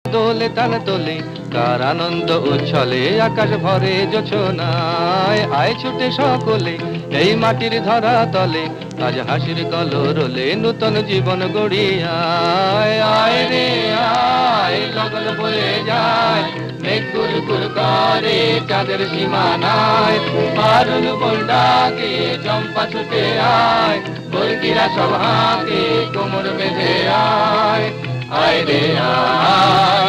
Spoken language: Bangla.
দোলে তাল দোলে কার আনন্দ উচ্ছলে আকাশ ভরে জোছনায় আয় ছুটে সকলে এই মাটির ধরা তলে আজ হাসির কলরলে নূতন জীবন গড়িয়ায় আয় রে আয় লগন বয়ে যায় মেঘ কুল করে চাঁদের সীমানায় পারুল বলডাকে চম্পা ছুটে আয় বর্গিরা সব হাঁকে কোমর বেঁধে আয় আয় রে আয়